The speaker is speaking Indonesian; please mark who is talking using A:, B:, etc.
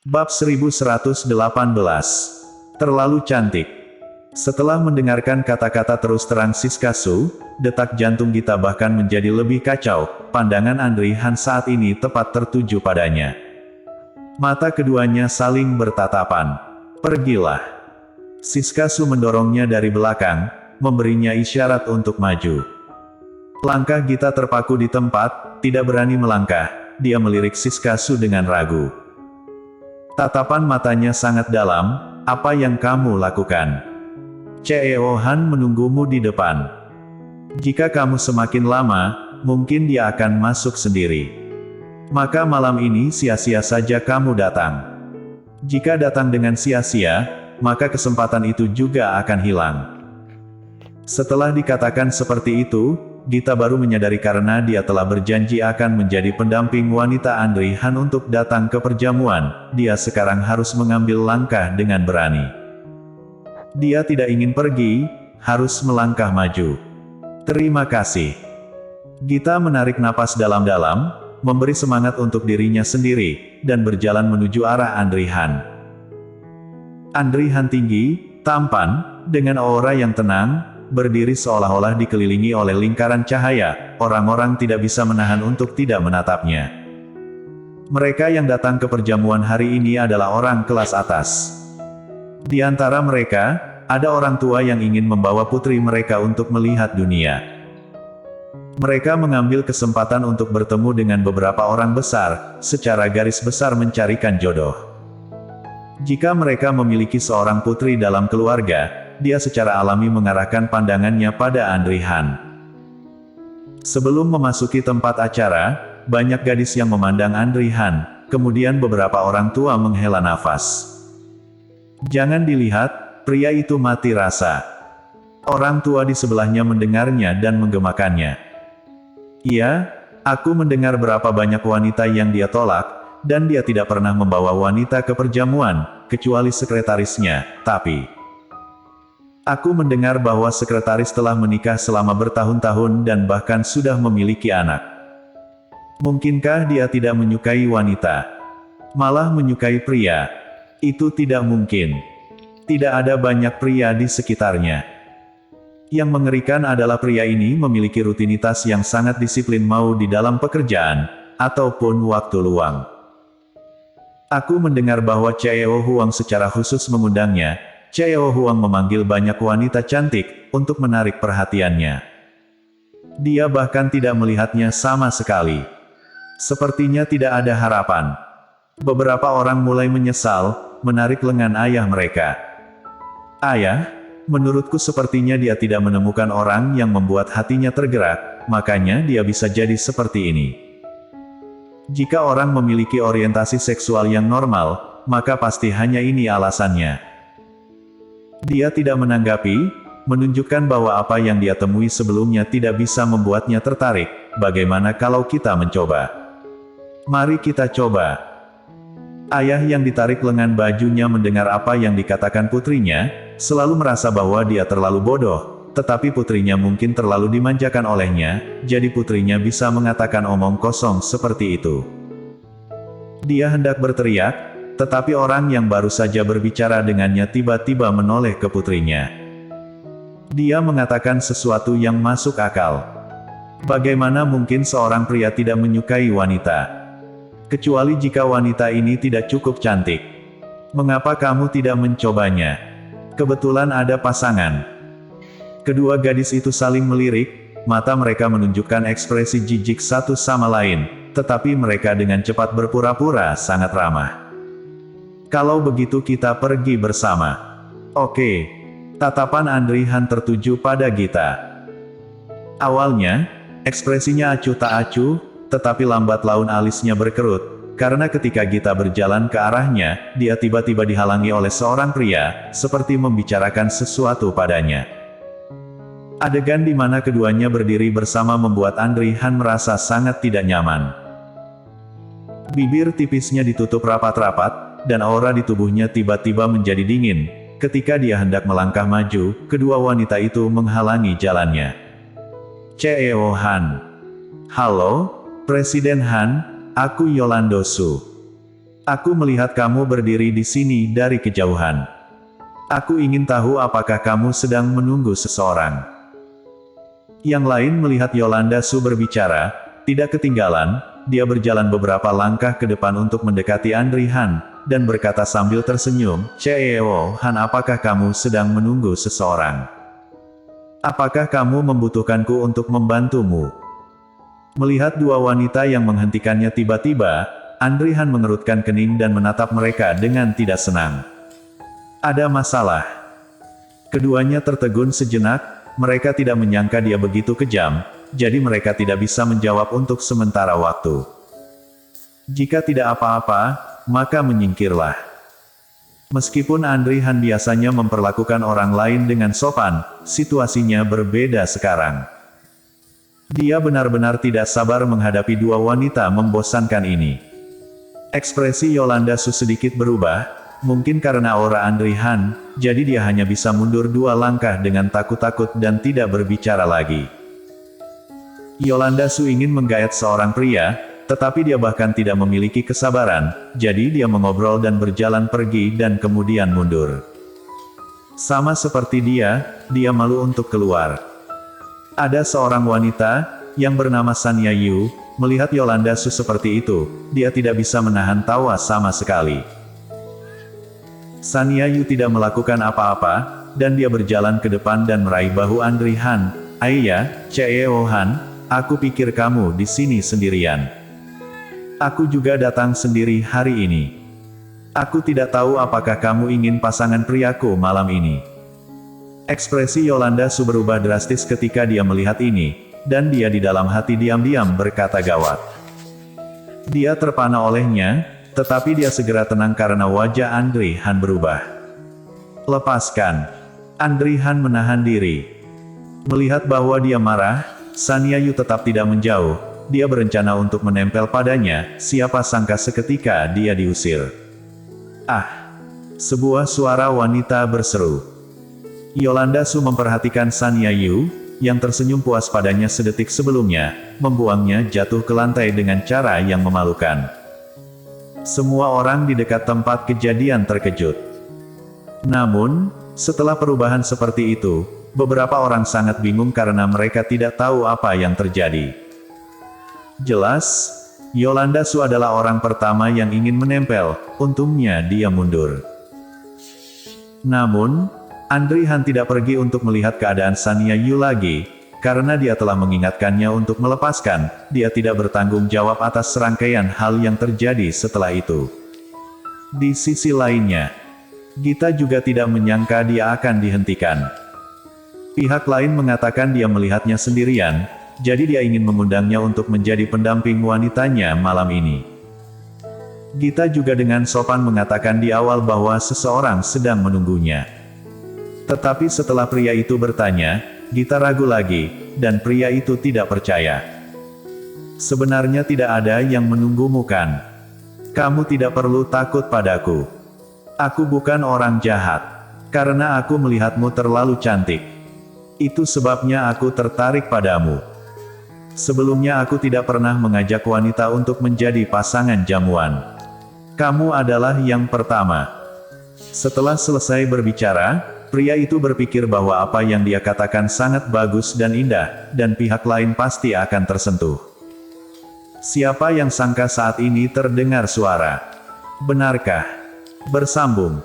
A: Bab 1118. Terlalu cantik. Setelah mendengarkan kata-kata terus terang Siska Su, detak jantung Gita bahkan menjadi lebih kacau. Pandangan Andri Han saat ini tepat tertuju padanya. Mata keduanya saling bertatapan. Pergilah. Siska Su mendorongnya dari belakang, memberinya isyarat untuk maju. Langkah Gita terpaku di tempat, tidak berani melangkah. Dia melirik Siska Su dengan ragu. Tatapan matanya sangat dalam. Apa yang kamu lakukan? Cheo Han menunggumu di depan. Jika kamu semakin lama, mungkin dia akan masuk sendiri. Maka malam ini sia-sia saja kamu datang. Jika datang dengan sia-sia, maka kesempatan itu juga akan hilang. Setelah dikatakan seperti itu, Gita baru menyadari karena dia telah berjanji akan menjadi pendamping wanita Andri Han untuk datang ke perjamuan, dia sekarang harus mengambil langkah dengan berani. Dia tidak ingin pergi, harus melangkah maju. Terima kasih. Gita menarik napas dalam-dalam, memberi semangat untuk dirinya sendiri, dan berjalan menuju arah Andri Han. Andri Han tinggi, tampan, dengan aura yang tenang, berdiri seolah-olah dikelilingi oleh lingkaran cahaya, orang-orang tidak bisa menahan untuk tidak menatapnya. Mereka yang datang ke perjamuan hari ini adalah orang kelas atas. Di antara mereka, ada orang tua yang ingin membawa putri mereka untuk melihat dunia. Mereka mengambil kesempatan untuk bertemu dengan beberapa orang besar, secara garis besar mencarikan jodoh. Jika mereka memiliki seorang putri dalam keluarga, dia secara alami mengarahkan pandangannya pada Andri Han. Sebelum memasuki tempat acara, banyak gadis yang memandang Andri Han, kemudian beberapa orang tua menghela nafas. Jangan dilihat, pria itu mati rasa. Orang tua di sebelahnya mendengarnya dan menggemakannya. Iya, aku mendengar berapa banyak wanita yang dia tolak, dan dia tidak pernah membawa wanita ke perjamuan, kecuali sekretarisnya, tapi aku mendengar bahwa sekretaris telah menikah selama bertahun-tahun dan bahkan sudah memiliki anak. Mungkinkah dia tidak menyukai wanita? Malah menyukai pria? Itu tidak mungkin. Tidak ada banyak pria di sekitarnya. Yang mengerikan adalah pria ini memiliki rutinitas yang sangat disiplin mau di dalam pekerjaan, ataupun waktu luang. Aku mendengar bahwa Cheo Huang secara khusus mengundangnya. Cheo Huang memanggil banyak wanita cantik, untuk menarik perhatiannya. Dia bahkan tidak melihatnya sama sekali. Sepertinya tidak ada harapan. Beberapa orang mulai menyesal, menarik lengan ayah mereka. Ayah, menurutku sepertinya dia tidak menemukan orang yang membuat hatinya tergerak, makanya dia bisa jadi seperti ini. Jika orang memiliki orientasi seksual yang normal, maka pasti hanya ini alasannya. Dia tidak menanggapi, menunjukkan bahwa apa yang dia temui sebelumnya tidak bisa membuatnya tertarik. Bagaimana kalau kita mencoba? Mari kita coba. Ayah yang ditarik lengan bajunya mendengar apa yang dikatakan putrinya, selalu merasa bahwa dia terlalu bodoh, tetapi putrinya mungkin terlalu dimanjakan olehnya, jadi putrinya bisa mengatakan omong kosong seperti itu. Dia hendak berteriak, tetapi orang yang baru saja berbicara dengannya tiba-tiba menoleh ke putrinya. Dia mengatakan sesuatu yang masuk akal. Bagaimana mungkin seorang pria tidak menyukai wanita? Kecuali jika wanita ini tidak cukup cantik. Mengapa kamu tidak mencobanya? Kebetulan ada pasangan. Kedua gadis itu saling melirik, mata mereka menunjukkan ekspresi jijik satu sama lain, tetapi mereka dengan cepat berpura-pura sangat ramah. Kalau begitu kita pergi bersama. Oke. Tatapan Andri Han tertuju pada Gita. Awalnya, ekspresinya acuh tak acuh, tetapi lambat laun alisnya berkerut, karena ketika Gita berjalan ke arahnya, dia tiba-tiba dihalangi oleh seorang pria, seperti membicarakan sesuatu padanya. Adegan di mana keduanya berdiri bersama membuat Andri Han merasa sangat tidak nyaman. Bibir tipisnya ditutup rapat-rapat, dan aura di tubuhnya tiba-tiba menjadi dingin. Ketika dia hendak melangkah maju, kedua wanita itu menghalangi jalannya. Cheo Han. Halo, Presiden Han, aku Yolando Su. Aku melihat kamu berdiri di sini dari kejauhan. Aku ingin tahu apakah kamu sedang menunggu seseorang. Yang lain melihat Yolanda Su berbicara, tidak ketinggalan, dia berjalan beberapa langkah ke depan untuk mendekati Andri Han, dan berkata sambil tersenyum, "Ceo Han, apakah kamu sedang menunggu seseorang? Apakah kamu membutuhkanku untuk membantumu?" Melihat dua wanita yang menghentikannya tiba-tiba, Andri Han mengerutkan kening dan menatap mereka dengan tidak senang. Ada masalah. Keduanya tertegun sejenak, mereka tidak menyangka dia begitu kejam, jadi mereka tidak bisa menjawab untuk sementara waktu. Jika tidak apa-apa, maka menyingkirlah. Meskipun Andri Han biasanya memperlakukan orang lain dengan sopan, situasinya berbeda sekarang. Dia benar-benar tidak sabar menghadapi dua wanita membosankan ini. Ekspresi Yolanda Su sedikit berubah, mungkin karena aura Andri Han, jadi dia hanya bisa mundur dua langkah dengan takut-takut dan tidak berbicara lagi. Yolanda Su ingin menggayat seorang pria, tetapi dia bahkan tidak memiliki kesabaran, jadi dia mengobrol dan berjalan pergi dan kemudian mundur. Sama seperti dia malu untuk keluar. Ada seorang wanita, yang bernama Sanya Yu, melihat Yolanda Su seperti itu, dia tidak bisa menahan tawa sama sekali. Sanya Yu tidak melakukan apa-apa, dan dia berjalan ke depan dan meraih bahu Andri Han. "Aiya, Ceo Han, aku pikir kamu di sini sendirian. Aku juga datang sendiri hari ini. Aku tidak tahu apakah kamu ingin pasangan priaku malam ini." Ekspresi Yolanda Su berubah drastis ketika dia melihat ini, dan dia di dalam hati diam-diam berkata gawat. Dia terpana olehnya, tetapi dia segera tenang karena wajah Andri Han berubah. "Lepaskan." Andri Han menahan diri. Melihat bahwa dia marah, Sanya Yu tetap tidak menjauh, dia berencana untuk menempel padanya, siapa sangka seketika dia diusir. "Ah!" Sebuah suara wanita berseru. Yolanda Su memperhatikan Sanya Yu, yang tersenyum puas padanya sedetik sebelumnya, membuangnya jatuh ke lantai dengan cara yang memalukan. Semua orang di dekat tempat kejadian terkejut. Namun, setelah perubahan seperti itu, beberapa orang sangat bingung karena mereka tidak tahu apa yang terjadi. Jelas, Yolanda Su adalah orang pertama yang ingin menempel, untungnya dia mundur. Namun, Andri Han tidak pergi untuk melihat keadaan Sanya Yu lagi, karena dia telah mengingatkannya untuk melepaskan, dia tidak bertanggung jawab atas serangkaian hal yang terjadi setelah itu. Di sisi lainnya, Gita juga tidak menyangka dia akan dihentikan. Pihak lain mengatakan dia melihatnya sendirian, jadi dia ingin mengundangnya untuk menjadi pendamping wanitanya malam ini. Gita juga dengan sopan mengatakan di awal bahwa seseorang sedang menunggunya. Tetapi setelah pria itu bertanya, Gita ragu lagi, dan pria itu tidak percaya. "Sebenarnya tidak ada yang menunggumu kan? Kamu tidak perlu takut padaku. Aku bukan orang jahat. Karena aku melihatmu terlalu cantik. Itu sebabnya aku tertarik padamu. Sebelumnya aku tidak pernah mengajak wanita untuk menjadi pasangan jamuan. Kamu adalah yang pertama." Setelah selesai berbicara, pria itu berpikir bahwa apa yang dia katakan sangat bagus dan indah, dan pihak lain pasti akan tersentuh. Siapa yang sangka saat ini terdengar suara? Benarkah? Bersambung.